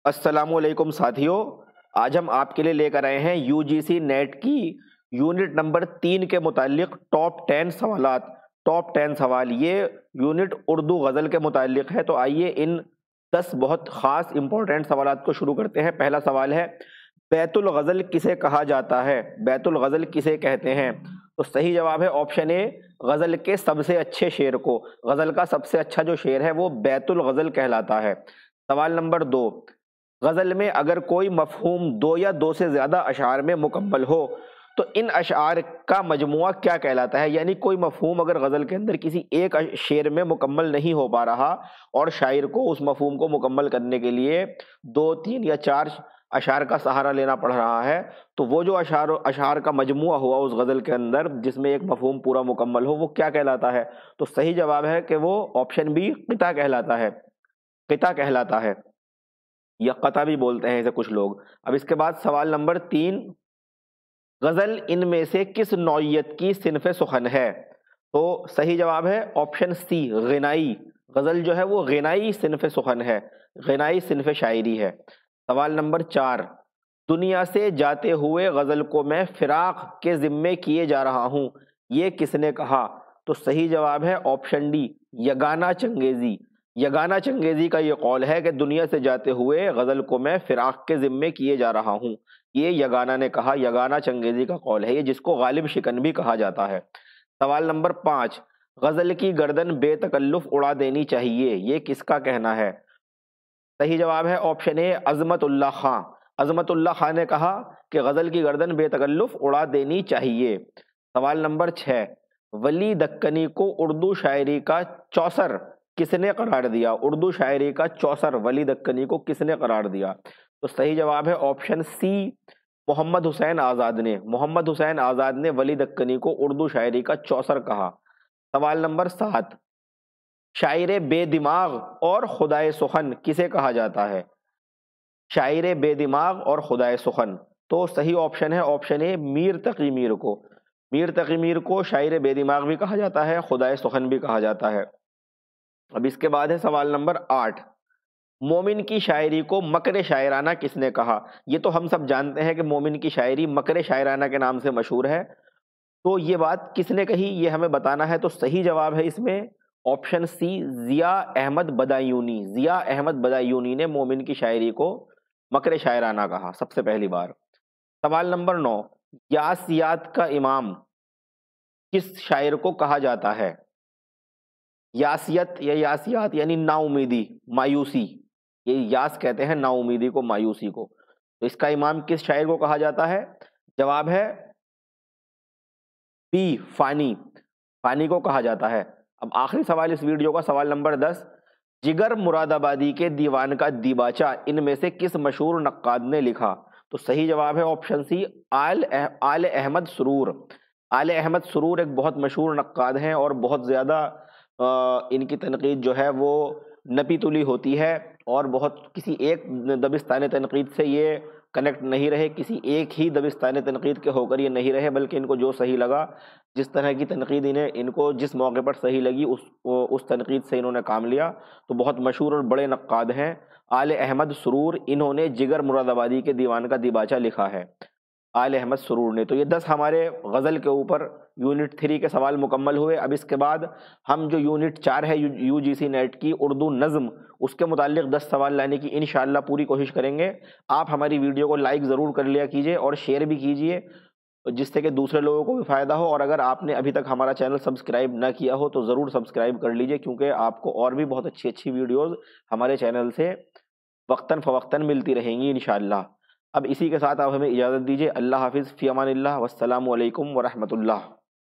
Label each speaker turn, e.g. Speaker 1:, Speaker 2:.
Speaker 1: السلام علیکم ساتھیوں، آج ہم آپ کے لیے لے کر آئے ہیں یو جی سی نیٹ کی یونٹ نمبر 3 کے متعلق ٹاپ 10 سوالات۔ ٹاپ 10 سوال یہ یونٹ اردو غزل کے متعلق ہے، تو آئیے ان 10 بہت خاص امپورٹنٹ سوالات کو شروع کرتے ہیں۔ پہلا سوال ہے، بیت الغزل کسے کہا جاتا ہے؟ بیت الغزل کسے کہتے ہیں؟ تو صحیح جواب ہے آپشن اے، غزل کے سب سے اچھے شعر کو۔ غزل کا سب سے اچھا جو شعر ہے وہ بیت الغزل کہلاتا ہے۔ سوال نمبر 2، غزل میں اگر کوئی مفہوم دو یا دو سے زیادہ اشعار میں مکمل ہو تو ان اشعار کا مجموعہ کیا کہلاتا ہے؟ یعنی کوئی مفہوم اگر غزل کے اندر کسی ایک شعر میں مکمل نہیں ہو پا رہا اور شاعر کو اس مفہوم کو مکمل کرنے کے لیے 2، 3 یا 4 اشعار کا سہارا لینا پڑ رہا ہے، تو وہ جو اشعار کا مجموعہ ہوا اس غزل کے اندر جس میں ایک مفہوم پورا مکمل ہو، وہ کیا کہلاتا ہے؟ تو صحیح جواب ہے کہ وہ آپشن بی، قطع کہلاتا ہے۔ قطع کہلاتا ہے یا قطع بھی بولتے ہیں اسے کچھ لوگ۔ اب اس کے بعد سوال نمبر 3، غزل ان میں سے کس نوعیت کی صنف سخن ہے؟ تو صحیح جواب ہے آپشن سی، غنائی۔ غزل جو ہے وہ غنائی صنف سخن ہے، غنائی صنف شاعری ہے۔ سوال نمبر 4، دنیا سے جاتے ہوئے غزل کو میں فراق کے ذمے کیے جا رہا ہوں، یہ کس نے کہا؟ تو صحیح جواب ہے آپشن ڈی، یگانہ چنگیزی۔ یگانہ چنگیزی کا یہ قول ہے کہ دنیا سے جاتے ہوئے غزل کو میں فراق کے ذمے کیے جا رہا ہوں، یہ یگانہ نے کہا، یگانہ چنگیزی کا قول ہے یہ، جس کو غالب شکن بھی کہا جاتا ہے۔ سوال نمبر 5، غزل کی گردن بے تکلف اڑا دینی چاہیے، یہ کس کا کہنا ہے؟ صحیح جواب ہے آپشن اے، عظمت اللہ خان۔ عظمت اللہ خان نے کہا کہ غزل کی گردن بے تکلف اڑا دینی چاہیے۔ سوال نمبر 6، ولی دکنی کو اردو شاعری کا چوسر کس نے قرار دیا؟ اردو شاعری کا چوسر ولی دکنی کو کس نے قرار دیا؟ تو صحیح جواب ہے آپشن سی، محمد حسین آزاد نے۔ محمد حسین آزاد نے ولی دکنی کو اردو شاعری کا چوسر کہا۔ سوال نمبر 7، شاعر بے دماغ اور خدائے سخن کسے کہا جاتا ہے؟ شاعر بے دماغ اور خدائے سخن، تو صحیح آپشن ہے آپشن اے، میر تقی میر کو۔ میر تقی میر کو شاعر بے دماغ بھی کہا جاتا ہے، خدائے سخن بھی کہا جاتا ہے۔ اب اس کے بعد ہے سوال نمبر 8، مومن کی شاعری کو مکر شاعرانہ کس نے کہا؟ یہ تو ہم سب جانتے ہیں کہ مومن کی شاعری مکر شاعرانہ کے نام سے مشہور ہے، تو یہ بات کس نے کہی یہ ہمیں بتانا ہے۔ تو صحیح جواب ہے اس میں آپشن سی، ضیاء احمد بدایونی۔ ضیاء احمد بدایونی نے مومن کی شاعری کو مکر شاعرانہ کہا سب سے پہلی بار۔ سوال نمبر 9، یاسیات کا امام کس شاعر کو کہا جاتا ہے؟ یاسیت یا یاسیات یعنی نا امیدی، مایوسی، یہ یاس کہتے ہیں نا امیدی کو، مایوسی کو۔ تو اس کا امام کس شاعر کو کہا جاتا ہے؟ جواب ہے بی، فانی۔ فانی کو کہا جاتا ہے۔ اب آخری سوال اس ویڈیو کا، سوال نمبر 10، جگر مراد آبادی کے دیوان کا دیباچہ ان میں سے کس مشہور نقاد نے لکھا؟ تو صحیح جواب ہے آپشن سی، آل احمد سرور۔ آل احمد سرور ایک بہت مشہور نقاد ہیں اور بہت زیادہ ان کی تنقید جو ہے وہ نپی تلی ہوتی ہے، اور بہت کسی ایک دبستان تنقید سے یہ کنیکٹ نہیں رہے، کسی ایک ہی دبستان تنقید کے ہو کر یہ نہیں رہے، بلکہ ان کو جو صحیح لگا، جس طرح کی تنقید ان کو جس موقع پر صحیح لگی اس تنقید سے انہوں نے کام لیا۔ تو بہت مشہور اور بڑے نقاد ہیں آل احمد سرور، انہوں نے جگر مراد آبادی کے دیوان کا دیباچہ لکھا ہے، آل احمد سرور نے۔ تو یہ 10 ہمارے غزل کے اوپر یونٹ 3 کے سوال مکمل ہوئے۔ اب اس کے بعد ہم جو یونٹ 4 ہے یو جی سی نیٹ کی اردو نظم، اس کے متعلق 10 سوال لانے کی انشاءاللہ پوری کوشش کریں گے۔ آپ ہماری ویڈیو کو لائک ضرور کر لیا کیجیے اور شیئر بھی کیجیے، جس سے کہ دوسرے لوگوں کو بھی فائدہ ہو، اور اگر آپ نے ابھی تک ہمارا چینل سبسکرائب نہ کیا ہو تو ضرور سبسکرائب کر لیجیے، کیونکہ آپ کو اور بھی بہت اچھی ویڈیوز ہمارے چینل سے وقتاً فوقتاً ملتی رہیں گی انشاءاللہ۔ اب اسی کے ساتھ آپ ہمیں اجازت دیجیے، اللہ حافظ، فی امان اللہ، والسلام علیکم ورحمۃ اللہ۔